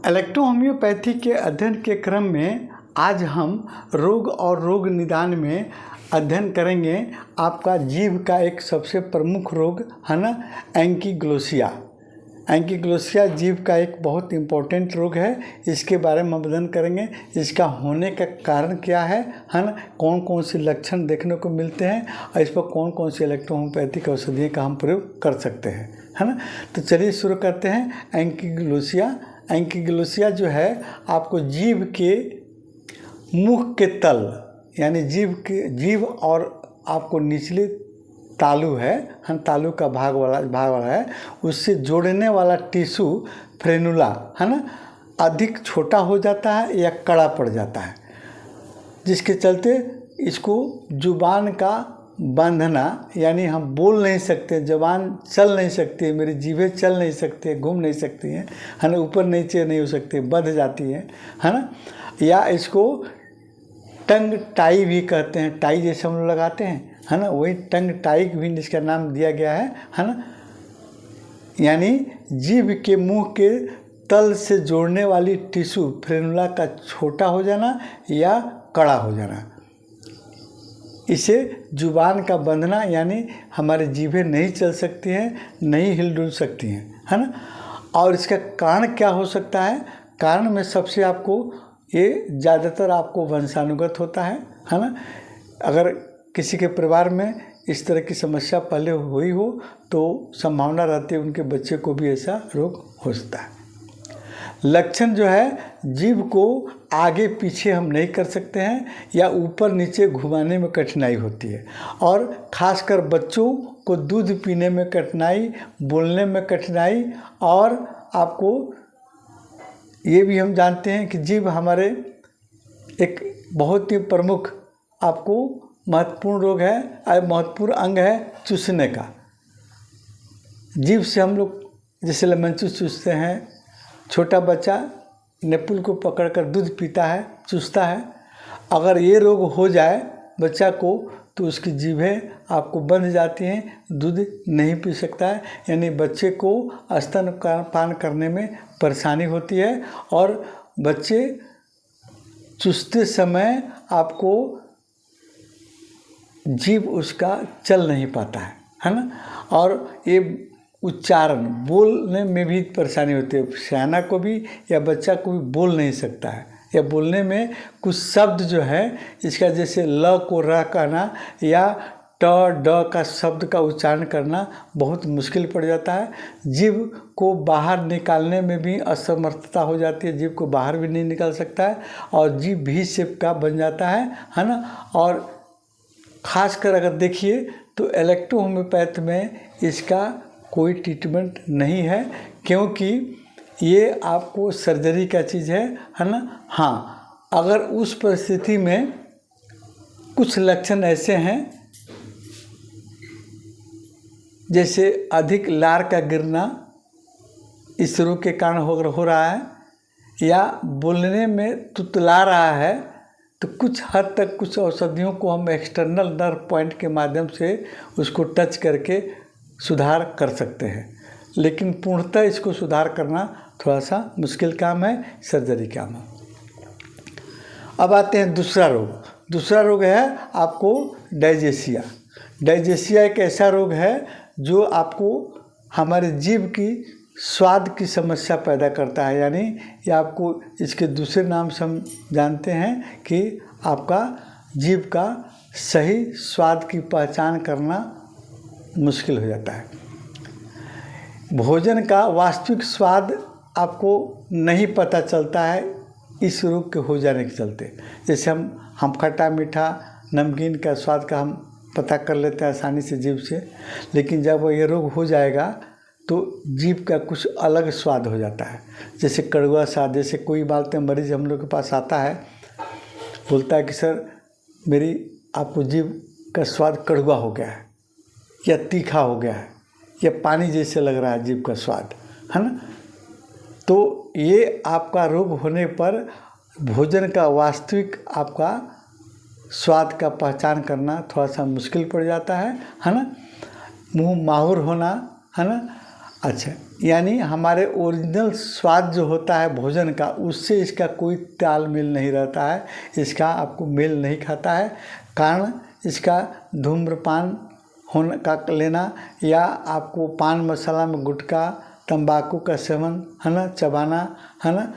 Electrohomoeopathy के अध्ययन के क्रम में आज हम रोग और रोग निदान में अध्ययन करेंगे आपका जीभ का एक सबसे प्रमुख रोग है ना, एंकीग्लोसिया। एंकीग्लोसिया जीभ का एक बहुत इम्पोर्टेंट रोग है। इसके बारे में हम अध्ययन करेंगे, इसका होने का कारण क्या है ना, कौन कौन से लक्षण देखने को मिलते हैं और इस पर कौन कौन सी इलेक्ट्रोहोम्योपैथिक औषधियों का हम प्रयोग कर सकते हैं, है ना। तो चलिए शुरू करते हैं। एंकीग्लोसिया जो है आपको जीभ के मुख के तल यानी जीभ और आपको निचले तालू है, हम तालू का भाग वाला है, उससे जोड़ने वाला टिश्यू फ्रेनुला है ना, अधिक छोटा हो जाता है या कड़ा पड़ जाता है, जिसके चलते इसको जुबान का बांधना यानी हम बोल नहीं सकते, जबान चल नहीं सकती, मेरी जीभें चल नहीं सकते, घूम नहीं सकती हैं, है ना, ऊपर नीचे नहीं हो सकती, बंध जाती है ना। या इसको टंग टाई भी कहते हैं, टाई जैसे हम लोग लगाते हैं, है ना, वही टंग टाई भी इसका नाम दिया गया है ना। यानी जीभ के मुंह के तल से जोड़ने वाली टिश्यू फ्रेनुला का छोटा हो जाना या कड़ा हो जाना, इसे जुबान का बंधना यानी हमारी जीभें नहीं चल सकती हैं, नहीं हिलडुल सकती हैं, है ना। और इसका कारण क्या हो सकता है? कारण में सबसे आपको ये ज़्यादातर आपको वंशानुगत होता है ना। अगर किसी के परिवार में इस तरह की समस्या पहले हुई हो तो संभावना रहती है उनके बच्चे को भी ऐसा रोग हो सकता है। लक्षण जो है, जीभ को आगे पीछे हम नहीं कर सकते हैं या ऊपर नीचे घुमाने में कठिनाई होती है, और ख़ासकर बच्चों को दूध पीने में कठिनाई, बोलने में कठिनाई, और आपको ये भी हम जानते हैं कि जीभ हमारे एक बहुत ही प्रमुख आपको महत्वपूर्ण रोग है, महत्वपूर्ण अंग है चूसने का। जीभ से हम लोग जैसे लेमन जूस चूसते हैं, छोटा बच्चा नेपुल को पकड़कर दूध पीता है, चूसता है। अगर ये रोग हो जाए बच्चा को तो उसकी जीभें आपको बंध जाती हैं, दूध नहीं पी सकता है, यानी बच्चे को स्तनपान करने में परेशानी होती है, और बच्चे चूसते समय आपको जीभ उसका चल नहीं पाता है ना। और ये उच्चारण बोलने में भी परेशानी होती है, सयाना को भी या बच्चा को भी बोल नहीं सकता है, या बोलने में कुछ शब्द जो है इसका जैसे ल को र कहना या ट ड का शब्द का उच्चारण करना बहुत मुश्किल पड़ जाता है। जीभ को बाहर निकालने में भी असमर्थता हो जाती है, जीभ को बाहर भी नहीं निकाल सकता है और जीभ भी शेप का बन जाता है ना। और ख़ासकर अगर देखिए तो इलेक्ट्रोहोम्योपैथ में इसका कोई ट्रीटमेंट नहीं है, क्योंकि ये आपको सर्जरी का चीज़ है ना। हाँ, अगर उस परिस्थिति में कुछ लक्षण ऐसे हैं जैसे अधिक लार का गिरना इस रोग के कारण हो रहा है, या बोलने में तुतला रहा है, तो कुछ हद तक कुछ औषधियों को हम एक्सटर्नल नर्व पॉइंट के माध्यम से उसको टच करके सुधार कर सकते हैं, लेकिन पूर्णतः इसको सुधार करना थोड़ा सा मुश्किल काम है, सर्जरी काम है। अब आते हैं दूसरा रोग है आपको डाइजेसिया। डाइजेसिया एक ऐसा रोग है जो आपको हमारे जीभ की स्वाद की समस्या पैदा करता है, यानी ये आपको इसके दूसरे नाम से हम जानते हैं कि आपका जीभ का सही स्वाद की पहचान करना मुश्किल हो जाता है। भोजन का वास्तविक स्वाद आपको नहीं पता चलता है इस रोग के हो जाने के चलते। जैसे हम खट्टा मीठा नमकीन का स्वाद का हम पता कर लेते हैं आसानी से जीभ से, लेकिन जब ये रोग हो जाएगा तो जीभ का कुछ अलग स्वाद हो जाता है, जैसे कड़वा स्वाद। जैसे कोई बात मरीज हम लोग के पास आता है, बोलता है कि सर मेरी आपको जीभ का स्वाद कड़वा हो गया है, या तीखा हो गया है, या पानी जैसे लग रहा है जीभ का स्वाद, है ना। तो ये आपका रोग होने पर भोजन का वास्तविक आपका स्वाद का पहचान करना थोड़ा सा मुश्किल पड़ जाता है ना। मुंह माहुर होना, है ना। अच्छा, यानी हमारे ओरिजिनल स्वाद जो होता है भोजन का, उससे इसका कोई तालमेल नहीं रहता है, इसका आपको मेल नहीं खाता है। कारण इसका धूम्रपान होने का लेना या आपको पान मसाला में गुटखा तंबाकू का सेवन है ना, चबाना है ना,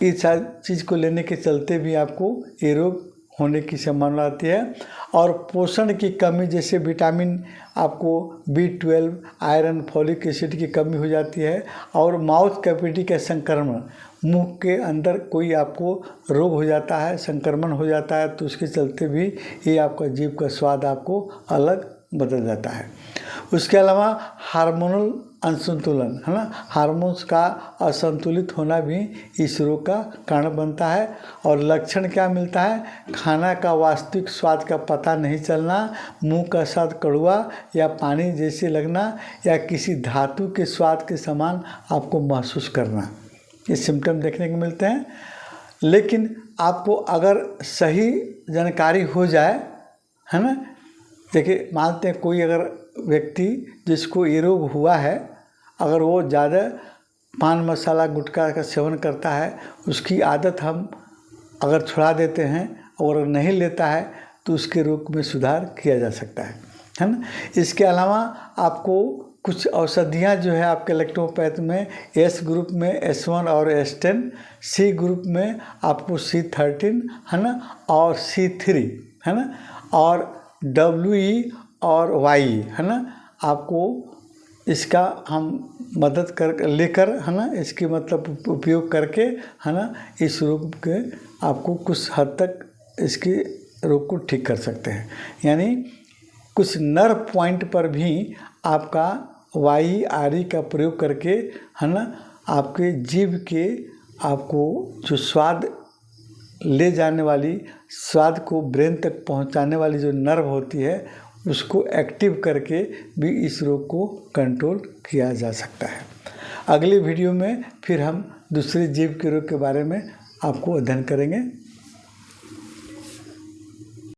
इस सारी चीज़ को लेने के चलते भी आपको ये रोग होने की संभावना आती है। और पोषण की कमी, जैसे विटामिन आपको B12, आयरन, फॉलिक एसिड की कमी हो जाती है। और माउथ कैविटी का संक्रमण, मुंह के अंदर कोई आपको रोग हो जाता है, संक्रमण हो जाता है, तो उसके चलते भी ये आपका जीभ का स्वाद आपको अलग बदल जाता है। उसके अलावा हार्मोनल असंतुलन है ना, हार्मोन्स का असंतुलित होना भी इस रोग का कारण बनता है। और लक्षण क्या मिलता है? खाना का वास्तविक स्वाद का पता नहीं चलना, मुंह का स्वाद कड़वा या पानी जैसे लगना या किसी धातु के स्वाद के समान आपको महसूस करना, ये सिम्टम देखने को मिलते हैं। लेकिन आपको अगर सही जानकारी हो जाए है ना, देखिए मानते हैं कोई अगर व्यक्ति जिसको ये रोग हुआ है, अगर वो ज़्यादा पान मसाला गुटखा का सेवन करता है, उसकी आदत हम अगर छुड़ा देते हैं और नहीं लेता है तो उसके रोग में सुधार किया जा सकता है ना। इसके अलावा आपको कुछ औषधियाँ जो है आपके इलेक्ट्रोपैथ में S ग्रुप में S1 और S10, C ग्रुप में आपको C13 है ना, और C3 है ना, और WE और YE है ना, आपको इसका हम मदद कर लेकर है ना, इसकी मतलब उपयोग करके है ना, इस रोग के आपको कुछ हद तक इसके रोग को ठीक कर सकते हैं। यानी कुछ नर्व पॉइंट पर भी आपका YE का प्रयोग करके है ना, आपके जीभ के आपको जो स्वाद ले जाने वाली, स्वाद को ब्रेन तक पहुंचाने वाली जो नर्व होती है, उसको एक्टिव करके भी इस रोग को कंट्रोल किया जा सकता है। अगली वीडियो में फिर हम दूसरे जीभ के रोग के बारे में आपको अध्ययन करेंगे।